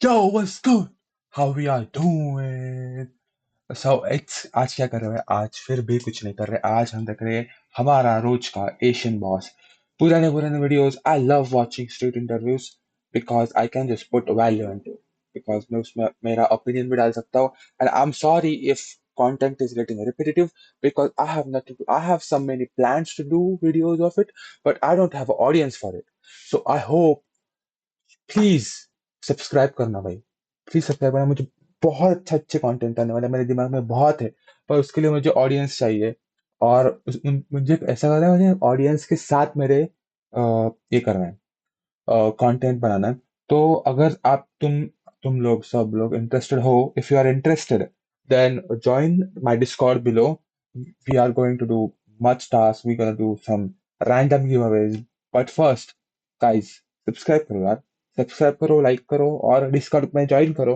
Yo, what's good? How we are doing? So it's आज क्या कर रहे हैं? आज फिर भी कुछ नहीं कर रहे. आज हम देख रहे हैं हमारा रोज का एशियन बॉस. पुराने पुराने videos. I love watching street interviews because I can just put value into it. Because मैं उसमें मेरा opinion भी डाल सकता हूँ. And I'm sorry if content is getting repetitive because I have nothing to, I have so many plans to do videos of it, but I don't have an audience for it. So I hope please subscribe करना भाई. Please subscribe करना. मुझे बहुत अच्छे अच्छे content आने वाले हैं. मेरे दिमाग में बहुत है, पर उसके लिए मुझे ऑडियंस चाहिए. और मुझे ऐसा करना है, मुझे ऑडियंस के साथ मेरे ये करना है, कंटेंट बनाना है. तो अगर आप तुम लोग सब लोग इंटरेस्टेड हो, if you are interested, then join my Discord below. We are going to do much tasks. We're gonna do some random giveaways. But first, guys, subscribe करो यार. सब्सक्राइब करो, लाइक करो और डिस्कॉर्ड में ज्वाइन करो.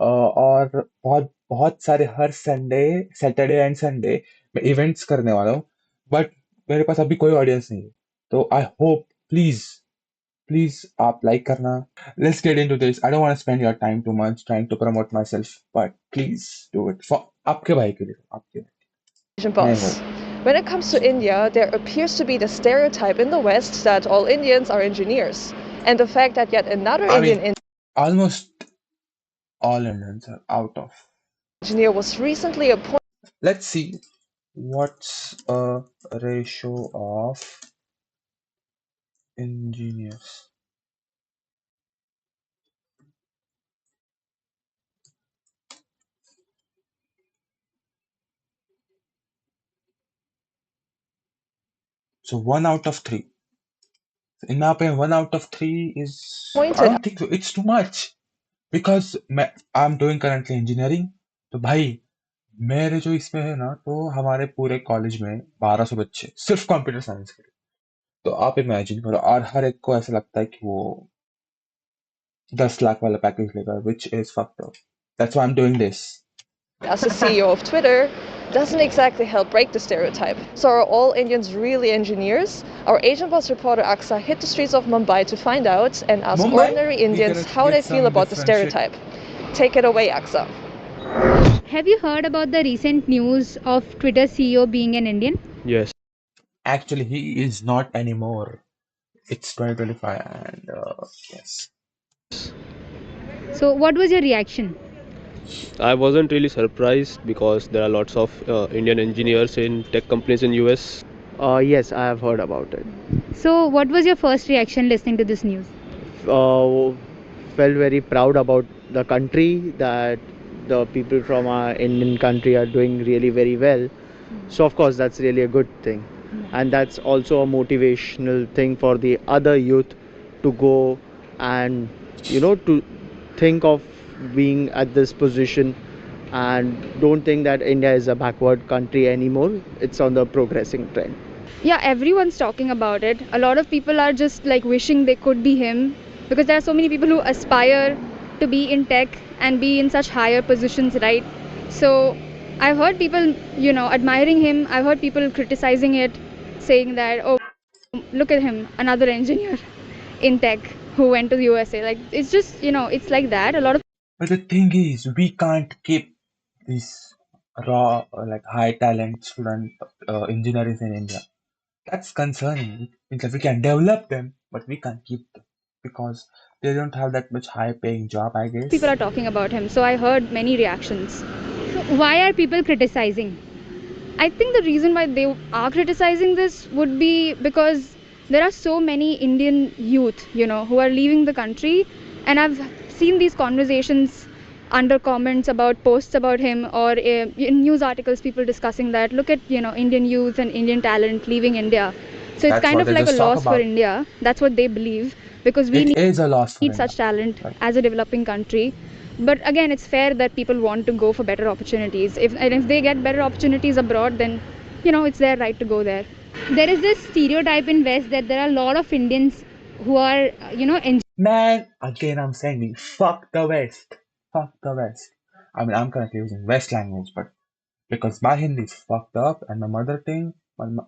और बहुत बहुत सारे हर संडे, सैटरडे एंड संडे मैं इवेंट्स करने वाला हूँ. बट मेरे पास अभी कोई ऑडियंस नहीं है. तो आई होप, प्लीज प्लीज आप लाइक करना. Let's get into this. I don't want to spend your time too much trying to promote myself, but please do it for आपके भाई के लिए, आपके Asian मैं हूँ. boss. When it comes to India, there appears to be the stereotype in the West that all Indians are engineers, and the fact that yet another I mean, Indian almost all Indians are out of. engineer was recently appointed Let's see what's a ratio of engineers. So 1 out of 3. In my opinion, 1 out of 3 is, I appointed don't think so. It's too much because I'm doing currently engineering. तो भाई मेरे जो इसमें है ना, तो हमारे पूरे कॉलेज में 1200 बच्चे सिर्फ कंप्यूटर साइंस के. तो आप इमेजिन करो, और हर एक को ऐसा लगता है कि वो 10 लाख वाला पैकेज लेगा, which is fucked up. That's why I'm doing this. as the CEO of Twitter doesn't exactly help break the stereotype. So are all Indians really engineers? Our Asian boss reporter Aksa hit the streets of Mumbai to find out and ask Mumbai, ordinary we Indians gotta how get they feel some about the different shit. stereotype. Take it away, Aksa. Have you heard about the recent news of Twitter CEO being an Indian? Yes, Actually, he is not anymore. It's 2025, and yes. So, what was your reaction? I wasn't really surprised because there are lots of Indian engineers in tech companies in US. Yes, I have heard about it. So, what was your first reaction listening to this news? Uh, Felt very proud about the country that the people from our Indian country are doing really very well. So of course that's really a good thing, and that's also a motivational thing for the other youth to go and to think of being at this position and don't think that India is a backward country anymore. It's on the progressing trend. Yeah, everyone's talking about it. A lot of people are just like wishing they could be him because there are so many people who aspire to be in tech and be in such higher positions, right? So, I've heard people, admiring him. I've heard people criticizing it, saying that, oh, look at him, another engineer in tech who went to the USA. Like, it's just, it's like that. A lot of But the thing is, we can't keep these raw, like high talent student engineers in India. That's concerning. Means that we can develop them, but we can't keep them because they don't have that much high paying job, I people guess. are talking about him. So, I heard many reactions. So, why are people criticizing? I think the reason why they are criticizing this would be because there are so many Indian youth, who are leaving the country, and I've seen these conversations under comments about posts about him or in news articles people discussing that look at Indian youth and Indian talent leaving India. So it's That's kind what of they like a just talk loss for about. India. That's what they believe because we It is a loss for need India. such talent Right. as a developing country. But again, it's fair that people want to go for better opportunities. If they get better opportunities abroad, then it's their right to go there. There is this stereotype in West that there are a lot of Indians who are Man, again, I'm saying fuck the West. Fuck the West. I mean, I'm currently using West language, but because my Hindi is fucked up and my mother tongue,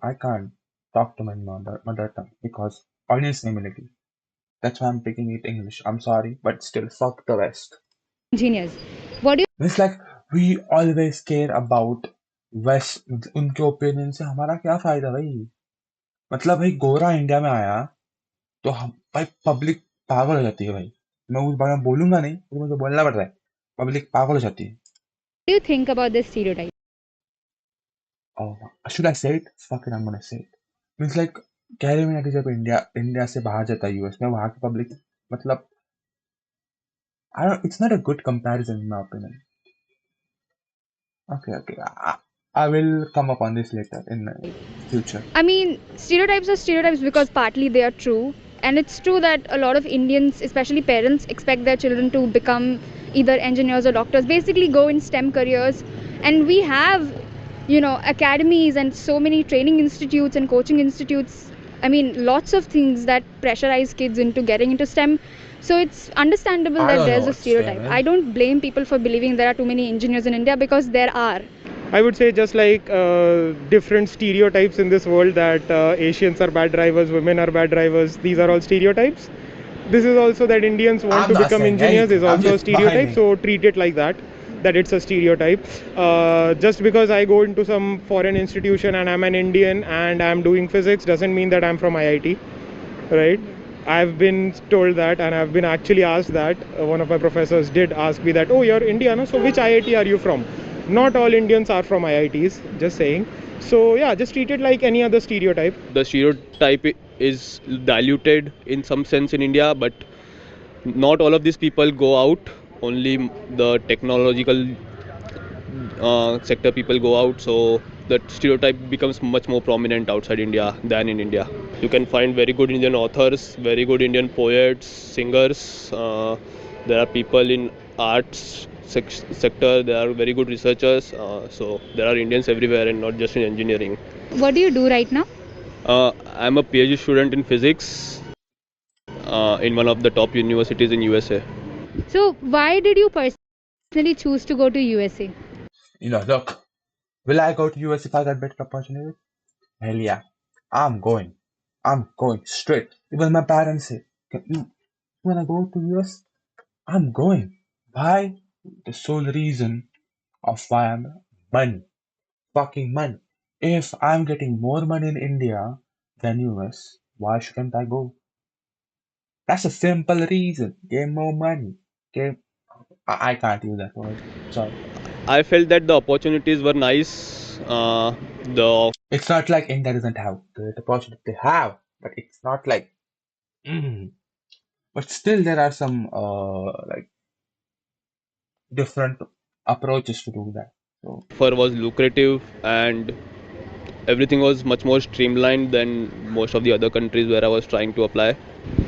I can't talk to my mother tongue because audience नहीं मिलेगी. That's why I'm picking it English. I'm sorry, but still, fuck the West. engineers. What do It's like we always care about West. उनके opinion से हमारा क्या फायदा भाई? मतलब भाई गोरा इंडिया में आया तो हम भाई पब्लिक पागल हो जाती है भाई. मैं उस बारे में बोलूंगा नहीं, तो मुझे बोलना पड़ रहा है. पब्लिक पागल हो जाती है. you think about this stereotype? Oh, should I say it? Fuck it, I'm gonna say it. Means like carry Minati जब इंडिया से बाहर जाता है यूएस में, वहाँ की पब्लिक मतलब I don't, it's not a good comparison in my opinion. Okay. I will come up on this later in the future. I mean, stereotypes are stereotypes because partly they are true. And it's true that a lot of Indians, especially parents, expect their children to become either engineers or doctors, basically go in STEM careers. And we have, academies and so many training institutes and coaching institutes. I mean, lots of things that pressurize kids into getting into STEM. So it's understandable I that don't know there's a what STEM stereotype. is. I don't blame people for believing there are too many engineers in India because there are. I would say just like different stereotypes in this world that Asians are bad drivers, women are bad drivers. These are all stereotypes. This is also that Indians want I'm to not become saying engineers anything. is I'm also a just stereotype. whining. So treat it like that. That it's a stereotype. Just because I go into some foreign institution and I'm an Indian and I'm doing physics doesn't mean that I'm from IIT, right? I've been told that, and I've been actually asked that. One of my professors did ask me that, oh, you're Indian, so which IIT are you from? Not all Indians are from IITs, just saying. So yeah, just treat it like any other stereotype. The stereotype is diluted in some sense in India, but not all of these people go out. Only the technological sector people go out, so that stereotype becomes much more prominent outside India than in India. You can find very good Indian authors, very good Indian poets, singers. There are people in arts sector. There are very good researchers. So there are Indians everywhere, and not just in engineering. What do you do right now? I'm a PhD student in physics in one of the top universities in USA. So, why did you personally choose to go to USA? Look, will I go to US if I get better opportunity? Hell yeah. I'm going. I'm going straight. Even my parents say, You wanna go to US? I'm going. Why? The sole reason of why I'm money. Fucking money. If I'm getting more money in India than US, why shouldn't I go? That's a simple reason. Get more money. Get I can't use that word. Sorry. I felt that the opportunities were nice. The It's not like India doesn't have great opportunity. They have, but it's not like. Mm. But still, there are some like different approaches to do that. So offer was lucrative and everything was much more streamlined than most of the other countries where I was trying to apply.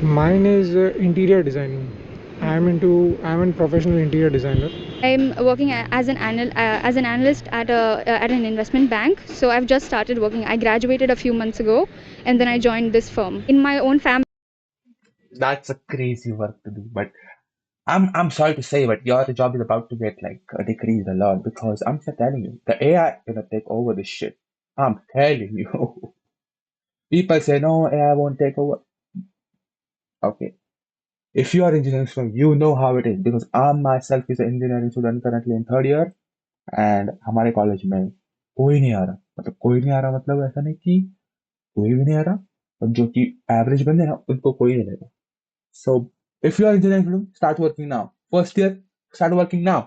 Mine is interior designing. I'm a professional interior designer. I'm working as an analyst at an investment bank. So I've just started working. I graduated a few months ago, and then I joined this firm. In my own family, that's a crazy work to do. But I'm sorry to say, but your job is about to get like decreased a lot because I'm just telling you, the AI gonna take over this shit. I'm telling you. People say no, AI won't take over. Okay. If you are engineering student, you know how it is because I myself is an engineering student currently in third year and हमारे college में कोई नहीं आ रहा मतलब कोई नहीं आ रहा मतलब ऐसा नहीं कि कोई भी नहीं आ रहा और जो कि एवरेज बंदे हैं उनको कोई नहीं लेगा so if you are engineering student start working now first year start working now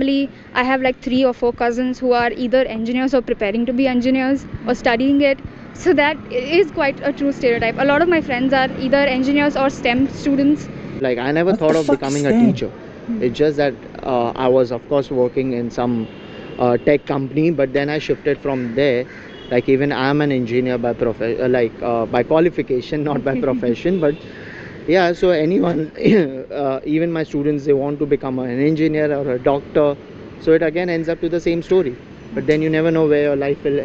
I have like 3 or 4 cousins who are either engineers or preparing to be engineers or studying it. So that is quite a true stereotype. A lot of my friends are either engineers or STEM students. Like, I never what thought the of fuck becoming is a that? teacher. It's just that I was, of course, working in some tech company, but then I shifted from there. Like, even I'm an engineer by by qualification, not by profession. But yeah, so anyone, even my students, they want to become an engineer or a doctor. So it again ends up to the same story. But then you never know where your life will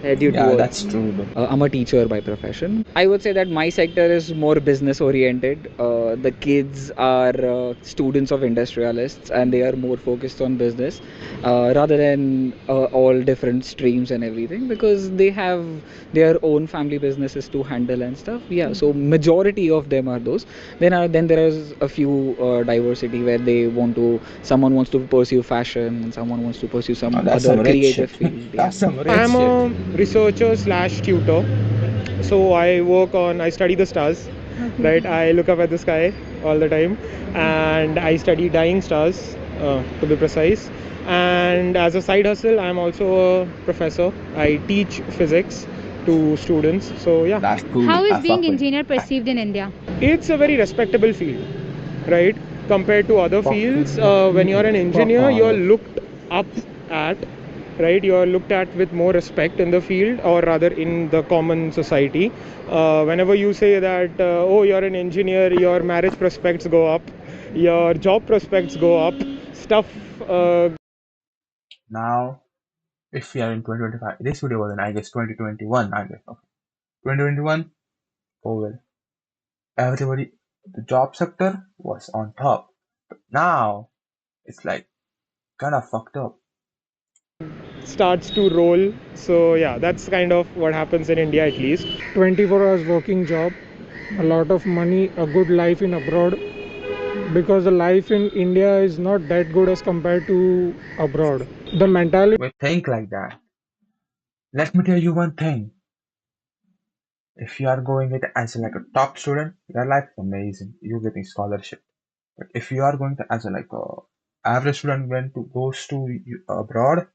head you Yeah, towards? that's true though. I'm a teacher by profession. I would say that my sector is more business oriented. The kids are students of industrialists and they are more focused on business rather than all different streams and everything because they have their own family businesses to handle and stuff. Yeah, so majority of them are those. Then there is a few diversity where they want to, someone wants to pursue fashion and someone wants to pursue some That's other some rich creative shit. field. Yeah. That's some rich I'm shit. a researcher slash tutor. So I study the stars, right? I look up at the sky all the time, and I study dying stars, to be precise. And as a side hustle, I'm also a professor. I teach physics to students. So yeah, That's cool. How is I being fuck with it. engineer perceived in India? it's a very respectable field, right? Compared to other fields, when you're an engineer, you're Fuck looked up at, right? You're looked at with more respect in the field, or rather in the common society. Whenever you say that, oh, you're an engineer, your marriage prospects go up, your job prospects go up, stuff. Now, if we are in 2025, this video was in, I guess, 2021, I guess. Okay. 2021, oh well. Everybody, the job sector was on top. But now, it's like kind of fucked up. Starts to roll. So yeah, that's kind of what happens in India, at least. 24 hours working job, a lot of money, a good life in abroad, because the life in India is not that good as compared to abroad. The mentality We think like that. Let me tell you one thing. If you are going it as like a top student, your life is amazing. You're getting scholarship. But if you are going to as a like a average student when to goes to abroad,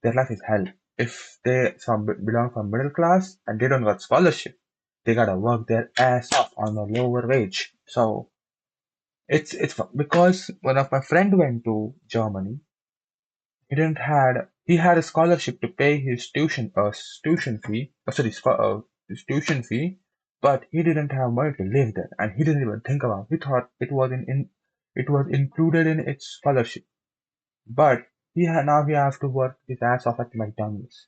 their life is hell. If they belong from middle class and they don't got scholarship, they gotta work their ass off on a lower wage. So it's because one of my friend went to Germany. He had a scholarship to pay his tuition fee. His tuition fee, but he didn't have money to live there, and he didn't even think about. He thought it was included in its scholarship, but now he has to work his ass off at McDonald's,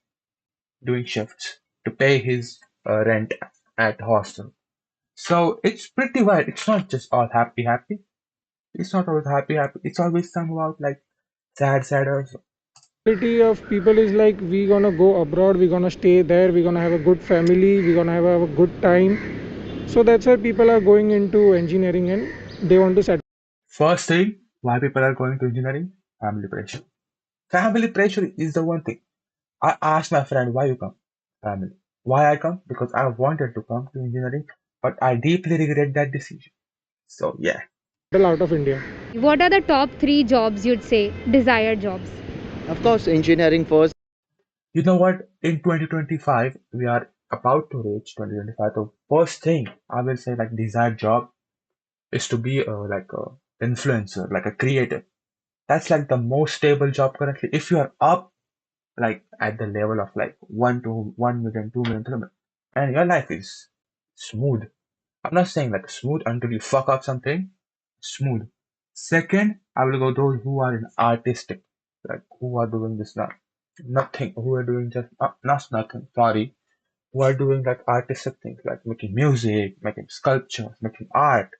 doing shifts to pay his rent at hostel. So it's pretty wide. It's not just all happy happy. It's not always happy happy. It's always somehow like sad also. of people is like, we gonna go abroad, we gonna stay there, we gonna have a good family, we gonna have a good time. So that's why people are going into engineering and they want to settle. First thing, why people are going to engineering? Family pressure. Family pressure is the one thing. I asked my friend, why you come? Family. Why I come? Because I wanted to come to engineering, but I deeply regret that decision. So yeah. Out of India. What are the top 3 jobs you'd say, desired jobs? Of course, engineering first. You know what? In 2025, we are about to reach 2025. The first thing I will say, like desired job, is to be like a influencer, like a creator. That's like the most stable job currently. If you are up like at the level of like 1 million, 2 million, 3 million, and your life is smooth. I'm not saying like smooth until you fuck up something. Smooth. Second, I will go those who are in artistic, like who are doing this now. Nothing. Who are doing just not nothing. Sorry. Who are doing like artistic things like making music, making sculptures, making art.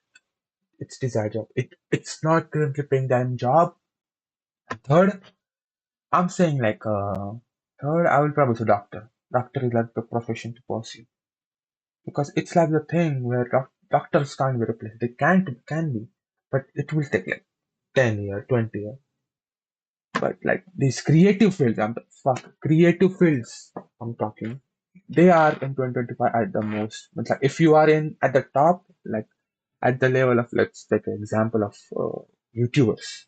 It's desired job. It's not currently paying them job. Third, I'm saying like third, I will probably say doctor. Doctor is like the profession to pursue because it's like the thing where doctors can't be replaced. They can be, but it will take like 10 years, 20 years. But like these creative fields, creative fields. I'm talking. They are in 2025 at the most. But like if you are in at the top, like at the level of, let's take an example of YouTubers.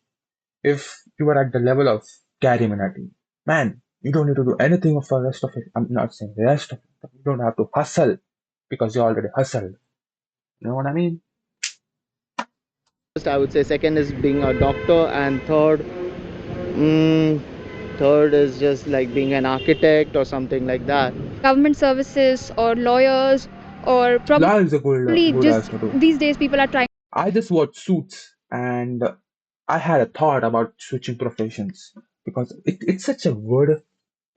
If you are at the level of Gary Minati, man, you don't need to do anything for the rest of it. I'm not saying the rest of it, but you don't have to hustle because you already hustled. You know what I mean? I would say second is being a doctor, and third is just like being an architect or something like that. Government services or lawyers, or That is a probably good just answer too. these days people are trying. I just watched Suits and I had a thought about switching professions because it's such a good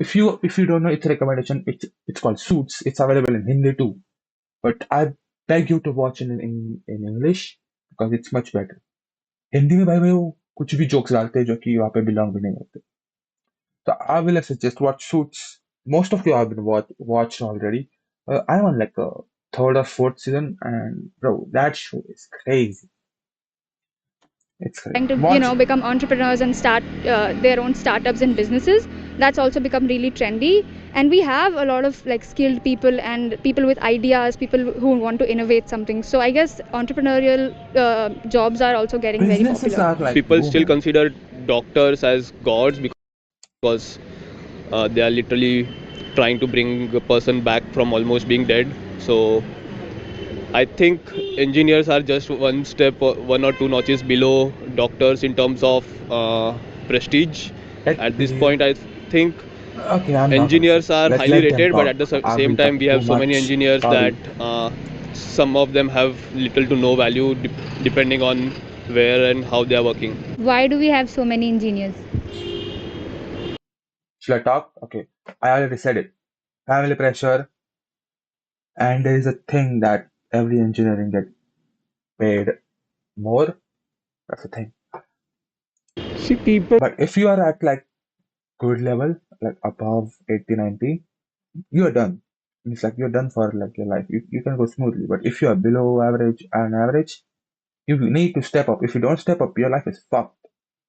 if you don't know, it's a recommendation. It's called Suits. It's available in Hindi too. But I beg you to watch it in English because it's much better. Hindi में भाई वो कुछ भी jokes डालते हैं जो कि वहाँ पे बिलोंग भी नहीं होते. So I will suggest watch Suits. Most of you have been watched already. I'm on like a third or fourth season, and bro, that show is crazy. It's crazy. Trying to Watch. become entrepreneurs and start their own startups and businesses. That's also become really trendy, and we have a lot of like skilled people and people with ideas, people who want to innovate something. So I guess entrepreneurial jobs are also getting very Businesses popular. are like People still booming. consider doctors as gods because they are literally trying to bring a person back from almost being dead. So I think engineers are just one or two notches below doctors in terms of prestige. At this Actually, point, I think okay, I'm not gonna say. engineers are Let highly let them rated, but talk. at the I same will time, cut we too have so many much. engineers that Sorry. some of them have little to no value depending on where and how they are working. Why do we have so many engineers? Shall I talk? Okay, I already said it. Family pressure, and there is a thing that every engineering get paid more. That's the thing. See, people But if you are at like good level, like above 80, 90, you're done. It's like you're done for like your life. You can go smoothly. But if you are below average and average, you need to step up. If you don't step up, your life is fucked.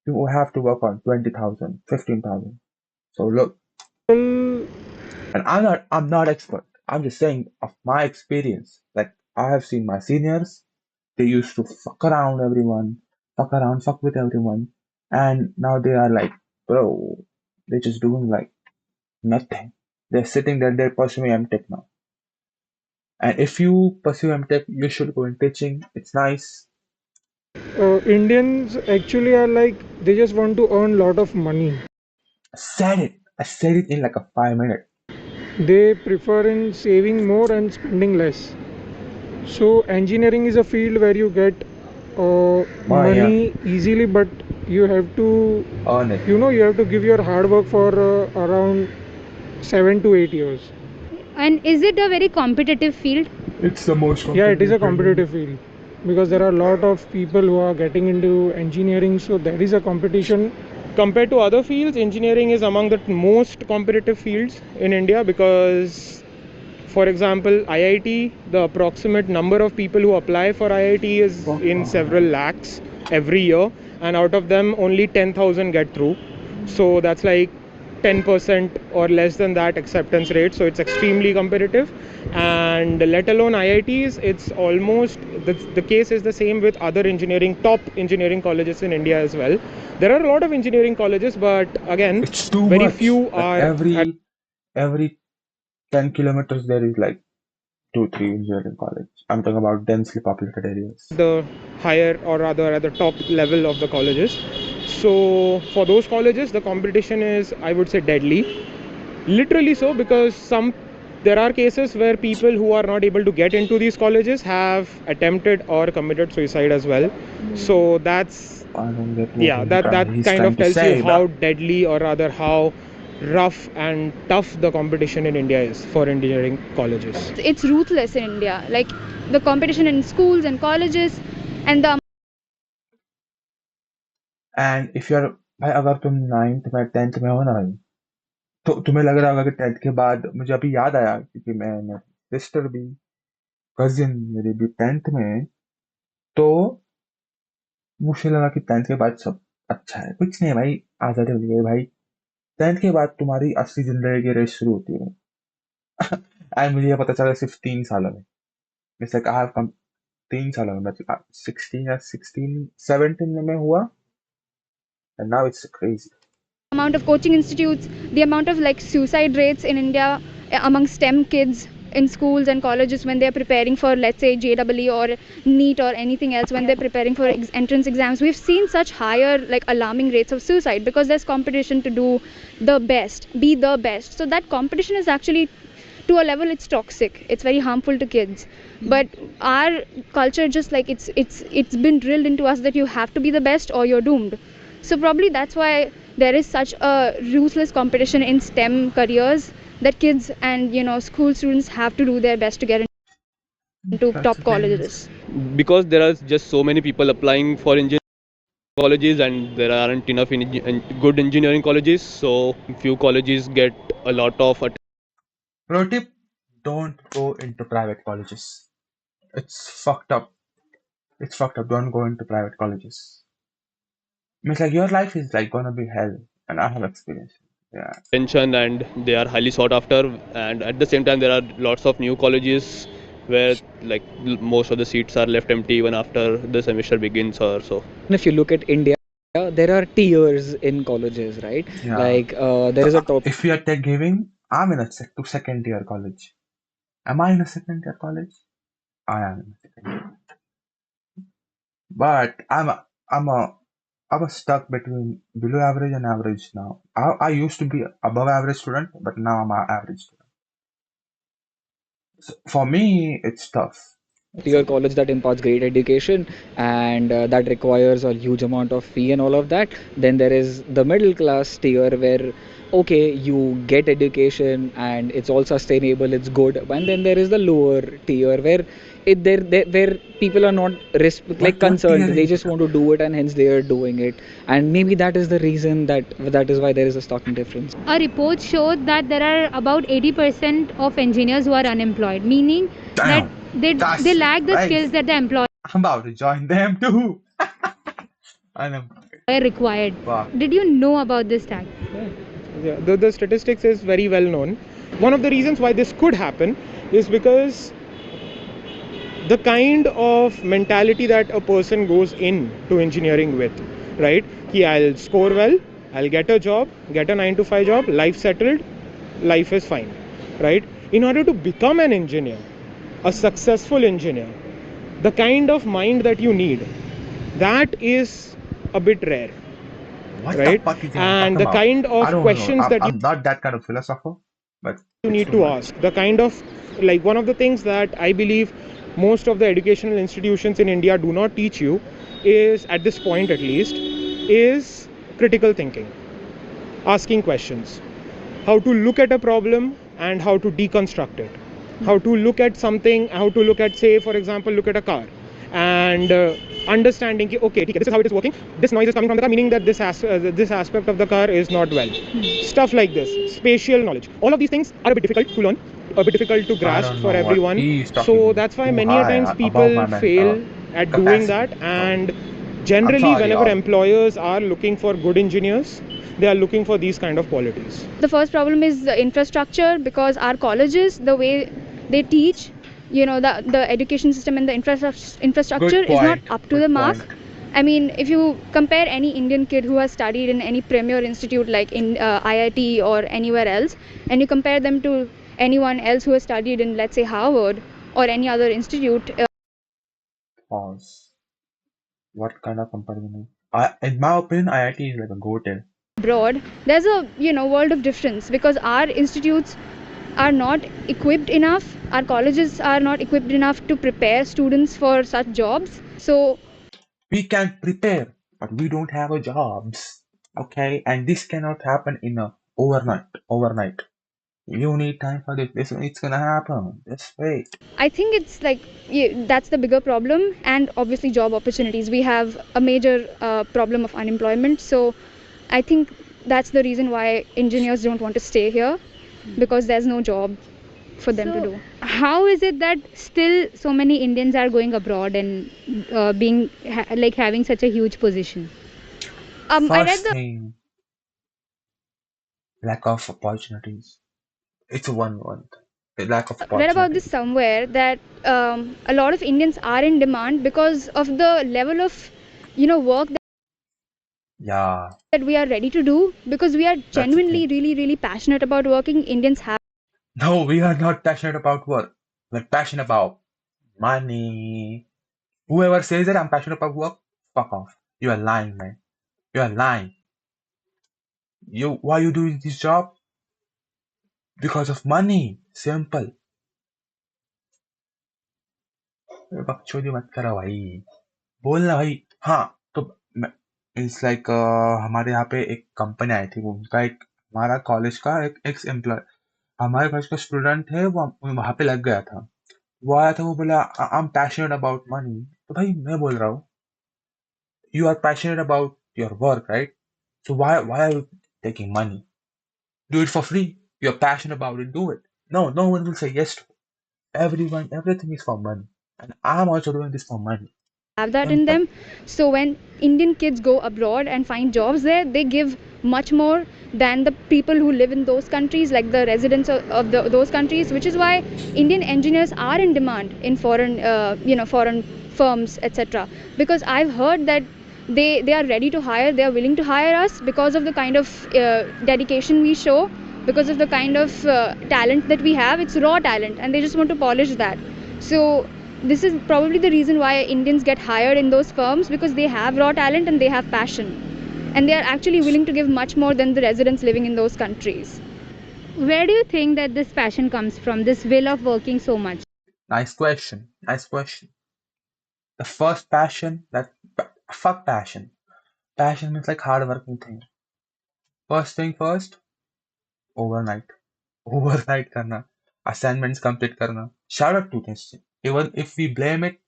You will have to work on 20,000, 15,000. So look, and I'm not expert. I'm just saying of my experience. Like I have seen my seniors, they used to fuck around everyone, fuck with everyone, and now they are like, bro, they're just doing like nothing. They're sitting there, they're pursuing MTech now. And if you pursue MTech, you should go in teaching. It's nice. Indians actually are like they just want to earn lot of money. I said it in like a 5 minute. They prefer in saving more and spending less. So engineering is a field where you get Yeah, money easily, but you have to, earn it. you have to give your hard work for around 7 to 8 years. And is it a very competitive field? It's the most Yeah, it is a competitive competitive field because there are a lot of people who are getting into engineering, so there is a competition. Compared to other fields, engineering is among the most competitive fields in India because, for example, IIT, the approximate number of people who apply for IIT is in several lakhs every year, and out of them only 10,000 get through. So that's like 10% or less than that acceptance rate. So it's extremely competitive, and let alone IITs, it's almost the case is the same with other top engineering colleges in India as well. There are a lot of engineering colleges, but again, It's too very much. few Like are at every 10 kilometers there is like 2, 3 engineering college. I'm talking about densely populated areas. the higher, or rather at the top level of the colleges. So for those colleges, the competition is, I would say, deadly. Literally so, because there are cases where people who are not able to get into these colleges have attempted or committed suicide as well. So that's, I don't get what yeah, that he's kind trying of to tells you say, how but deadly, or rather how rough and tough the competition in India is for engineering colleges. It's ruthless in India. Like the competition in schools and colleges, and the and if you're भाई अगर तुम 9th में 10th में हो ना भाई तो तुम्हें लग रहा होगा कि 10th के बाद मुझे अभी याद आया क्योंकि मैं सिस्टर भी कजिन मेरी भी 10th में है, तो मुझे लगा कि 10th के बाद सब अच्छा है, कुछ नहीं है भाई, आजादी मिल गई भाई, 10th के बाद तुम्हारी असली जिंदगी की रेस शुरू होती है. एंड मुझे ये पता चला सिर्फ 3 सालों में. It's like I have come 3 सालों में, मतलब 16 या 16 17 में मैं हुआ, and now it's crazy. amount of coaching institutes, the amount of like suicide rates in India among STEM kids in schools and colleges when they're preparing for, let's say, JEE or NEET or anything else, when they're preparing for entrance exams, we've seen such higher like alarming rates of suicide because there's competition to do the best, be the best. So that competition is actually, to a level, it's toxic, it's very harmful to kids. But our culture, just like it's been drilled into us that you have to be the best or you're doomed. So probably that's why there is such a ruthless competition in STEM careers that kids and school students have to do their best to get into That's top the thing. colleges. Because there are just so many people applying for engineering colleges and there aren't enough good engineering colleges, so few colleges get a lot of Pro tip: don't go into private colleges. It's fucked up. It's fucked up. Don't go into private colleges. Means like your life is like gonna be hell, and I have experience. Yeah. attention and they are highly sought after, and at the same time there are lots of new colleges where like most of the seats are left empty even after the semester begins or so. And if you look at India, there are tiers in colleges, right? Yeah. Like there So is a top if we are tech giving, I'm in a second tier college. Am I in a second tier college? I am in a second tier. But I'm a I was stuck between below average and average now. I used to be above average student, but now I'm an average student. So for me, it's tough. tier college that imparts great education and that requires a huge amount of fee and all of that. Then there is the middle class tier where okay, you get education and it's all sustainable, it's good. And then there is the lower tier where where people are not like What concerned, tier they is it? just want to do it and hence they are doing it. And maybe that is the reason that is why there is a stark difference. A report showed that there are about 80% of engineers who are unemployed, meaning that Damn, they that's lack the skills crazy. that the employer I'm about to join them too. Unemployed. required. Fuck. Did you know about this tag? Yeah, the statistics is very well known. One of the reasons why this could happen is because the kind of mentality that a person goes in to engineering with, right? I'll score well, I'll get a job, get a 9 to 5 job, life settled, life is fine, right? In order to become an engineer, a successful engineer, the kind of mind that you need, that is a bit rare, What the right? fuck is he And talking the about? kind I of don't know. questions that I'm not that kind of philosopher, but you it's need too to much. ask, the kind of, like, one of the things that I believe most of the educational institutions in India do not teach you is, at this point at least, is critical thinking, asking questions, how to look at a problem and how to deconstruct it, how to look at something, how to look at, say for example, look at a car and understanding okay, this is how it is working, this noise is coming from the car, meaning that this aspect of the car is not well. Stuff like this, spatial knowledge, all of these things are a bit difficult to learn, a bit difficult to I grasp don't for know what everyone. he is So talking that's why too many a high times above my people mental fail at doing capacity. that. So And I'm generally sorry, whenever y'all. employers are looking for good engineers, they are looking for these kind of qualities. The first problem is the infrastructure, because our colleges, the way they teach, the education system and the infrastructure Good is not point. up to the Good mark. point. I mean, if you compare any Indian kid who has studied in any premier institute like in IIT or anywhere else, and you compare them to anyone else who has studied in, let's say, Harvard or any other institute, Pause. What kind of comparison? In my opinion, IIT is like a goat. abroad, there's a world of difference, because our institutes are not equipped enough, our colleges are not equipped enough to prepare students for such jobs. So We can prepare, but we don't have a jobs. Okay, and this cannot happen in a overnight. Overnight. You need time for this. It's gonna happen. Just wait. I think it's like, that's the bigger problem, and obviously job opportunities. We have a major problem of unemployment. So I think that's the reason why engineers don't want to stay here, because there's no job for them to do. How is it that still so many Indians are going abroad and being like having such a huge position? I read First the thing, lack of opportunities. It's one thing. Lack of read about this opportunities. somewhere that a lot of Indians are in demand because of the level of work Yeah, that we are ready to do, because we are that's the genuinely thing. really really passionate about working. Indians have No, we are not passionate about work. We're passionate about money. Whoever says that I'm passionate about work, fuck off. You are lying, man. You are lying. Why you doing this job? Because of money. Simple. बकचोदी मत करो भाई. बोलना भाई. हाँ तो it's like हमारे यहाँ पे एक कंपनी आई थी, वो उनका एक हमारा कॉलेज का एक एक्स एम्प्लॉय, हमारे कॉलेज का स्टूडेंट है, वो वहाँ पे लग गया था। वो आया था, वो बोला I am passionate about money. तो भाई मैं बोल रहा हूँ, you are passionate about your work, right? So why are you taking money? Do it for free. You're passionate about it, do it. No one will say yes to it. Everything is for money. And I'm also doing this for money. Have that in Simple. them. So when Indian kids go abroad and find jobs there, they give much more than the people who live in those countries, like the residents of those countries, which is why Indian engineers are in demand in foreign, foreign firms, etc. Because I've heard that they are ready to hire, they are willing to hire us because of the kind of dedication we show, because of the kind of talent that we have. It's raw talent, and they just want to polish that. So this is probably the reason why Indians get hired in those firms, because they have raw talent and they have passion, and they are actually willing to give much more than the residents living in those countries. Where do you think that this passion comes from, this will of working so much? Nice question. Nice question. The first passion fuck passion. Passion means like hardworking thing. First thing first, overnight. Overnight karna. Assignments complete karna. Shout out to this. Even if we blame it,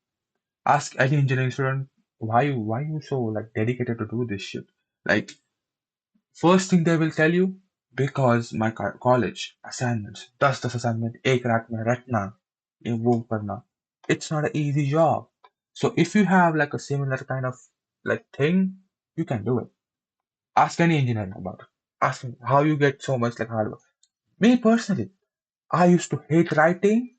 ask any engineering student why you so like dedicated to do this shit. Like first thing they will tell you, because my college assignments, 10 assignment एक रात में रटना, ये वो करना. It's not an easy job. So if you have like a similar kind of like thing, you can do it. Ask any engineer about it. Ask him how you get so much like hard work. Me personally, I used to hate writing,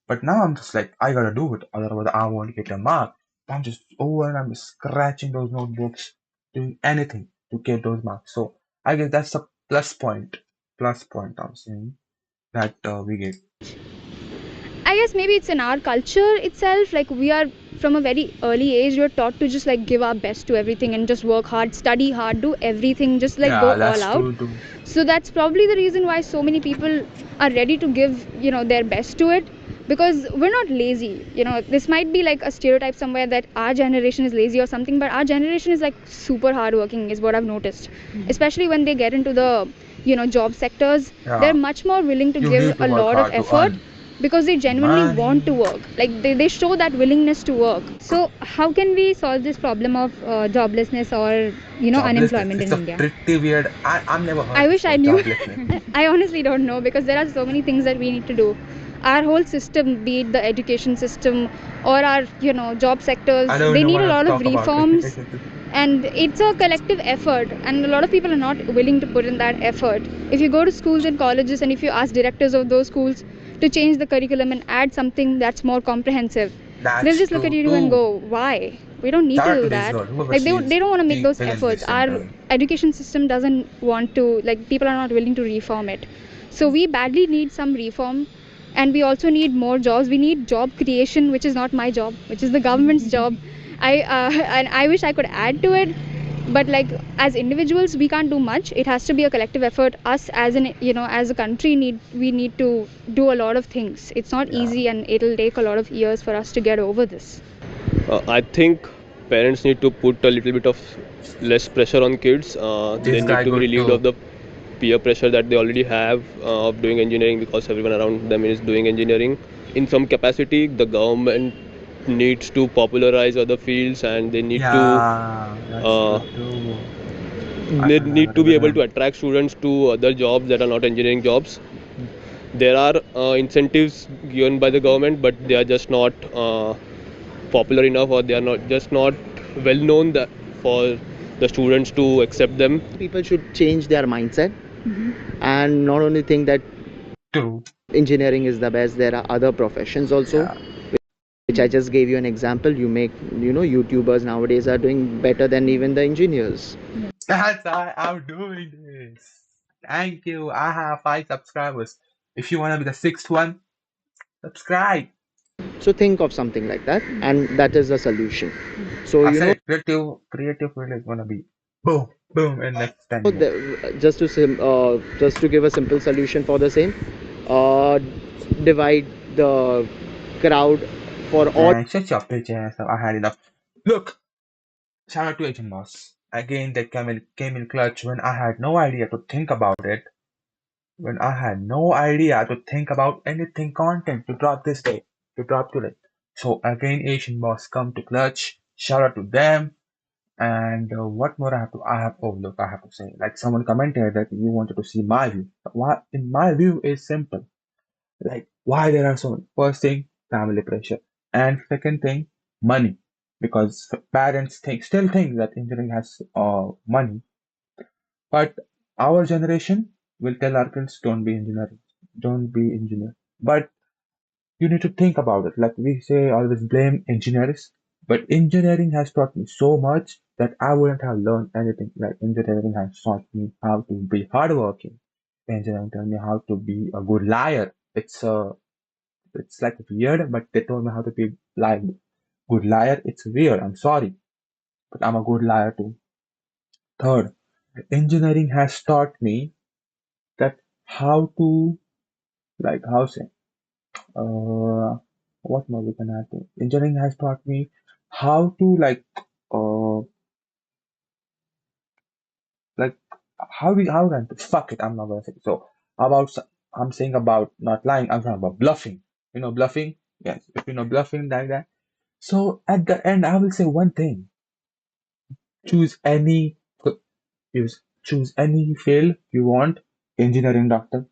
but now I'm just like, I gotta do it, otherwise I won't get a mark. I'm just over and I'm scratching those notebooks, doing anything to get those marks. So I guess that's a plus point. Plus point I'm saying that we get. I guess maybe it's in our culture itself. Like, we are from a very early age, you're taught to just like give our best to everything and just work hard, study hard, do everything, just like go Yeah, all that's out. true too. So that's probably the reason why so many people are ready to give, their best to it, because we're not lazy. This might be like a stereotype somewhere that our generation is lazy or something, but our generation is like super hardworking, is what I've noticed. Especially when they get into the, job sectors, Yeah, they're much more willing to you give need to a work lot of hard to effort, earn because they genuinely want to money. work. Like, they show that willingness to work. So how can we solve this problem of joblessness or Joblessness. unemployment It's in a India? pretty weird. I've never I heard this wish I word knew. joblessness. I honestly don't know, because there are so many things that we need to do. Our whole system, be it the education system or our, job sectors, I don't they even need a want to lot of talk about reforms, education system. and it's a collective effort, and a lot of people are not willing to put in that effort. If you go to schools and colleges and if you ask directors of those schools to change the curriculum and add something that's more comprehensive, they'll That's just look at true you and too. go, why? We don't need Shout to out do to this that. girl, whoever Like, she they is. don't want to make She those filling efforts. this in Our turn. education system doesn't want to, like, people are not willing to reform it. So we badly need some reform, and we also need more jobs. We need job creation, which is not my job, which is the government's job. And I wish I could add to it, but like, as individuals we can't do much. It has to be a collective effort. Us as an, as a country, need to do a lot of things. It's not Yeah. easy, and it'll take a lot of years for us to get over this. I think parents need to put a little bit of less pressure on kids. They This need guy to be good relieved too. of the peer pressure that they already have of doing engineering, because everyone around them is doing engineering. In some capacity, the government needs to popularize other fields, and they need to Yeah, that's uh, good too. they I need to agree be with able to him. attract students to other jobs that are not engineering jobs. There are incentives given by the government, but they are just not popular enough, or they are not well known that for the students to accept them. People should change their mindset and not only think that True. engineering is the best. There are other professions also, Yeah. which I just gave you an example. YouTubers nowadays are doing better than even the engineers. That's why I'm doing this. Thank you. I have 5 subscribers. If you wanna be the sixth one, subscribe. So think of something like that, and that is the solution. So I said it. Creative field is gonna be boom, boom in next 10 years. just to give a simple solution for the same, uh, divide the crowd for all. Man, shut your bitch ass up. I had enough. Look, shout out to Agent Boss. Again, they came in clutch when I had no idea to think about it. When I had no idea to think about anything content to drop this day, to drop today. So again, Asian Boss come to clutch. Shout out to them. And what more I have overlooked, I have to say. Like someone commented that you wanted to see my view. Why, in my view, is simple. Like why there are so many. First thing, family pressure, and second thing, money. Because parents still think that engineering has money, but our generation will tell our kids don't be engineering, don't be engineer. But you need to think about it. Like we say, always blame engineers, but engineering has taught me so much that I wouldn't have learned anything. Like engineering has taught me how to be hardworking. Engineering taught me how to be a good liar. It's like weird, but they told me how to be like good liar. It's weird. I'm sorry, but I'm a good liar too. Third, engineering has taught me that how to how say what more we can add to. Engineering has taught me how to uh like how can fuck it. I'm not gonna say so about I'm saying about not lying. I'm talking about bluffing. You know bluffing. Yes, if you know bluffing like that. So at the end, I will say one thing: choose any use choose any field you want. Engineering, doctor.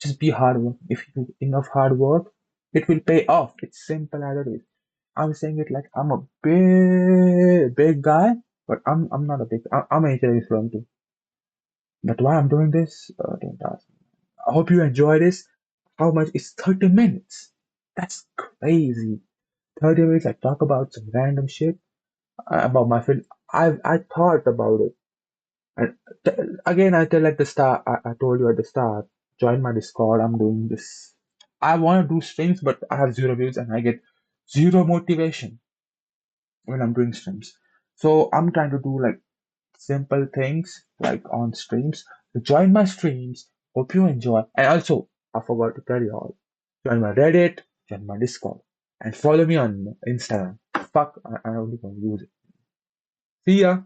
Just be hard work. If you do enough hard work, it will pay off. It's simple as it is. I'm saying it like I'm a big guy, but I'm not a big. I'm an engineering student too. But why I'm doing this? Don't ask me. I hope you enjoy this. How much is 30 minutes? That's crazy. 30 minutes. I talk about some random shit about my field. I thought about it. And again, I tell at the start. I told you at the start. Join my Discord. I'm doing this. I want to do streams, but I have zero views and I get zero motivation when I'm doing streams. So I'm trying to do simple things like on streams. Join my streams. Hope you enjoy. And also, I forgot to tell you all. Join my Reddit, join my Discord, and follow me on Instagram. Fuck, I only gonna use it. See ya.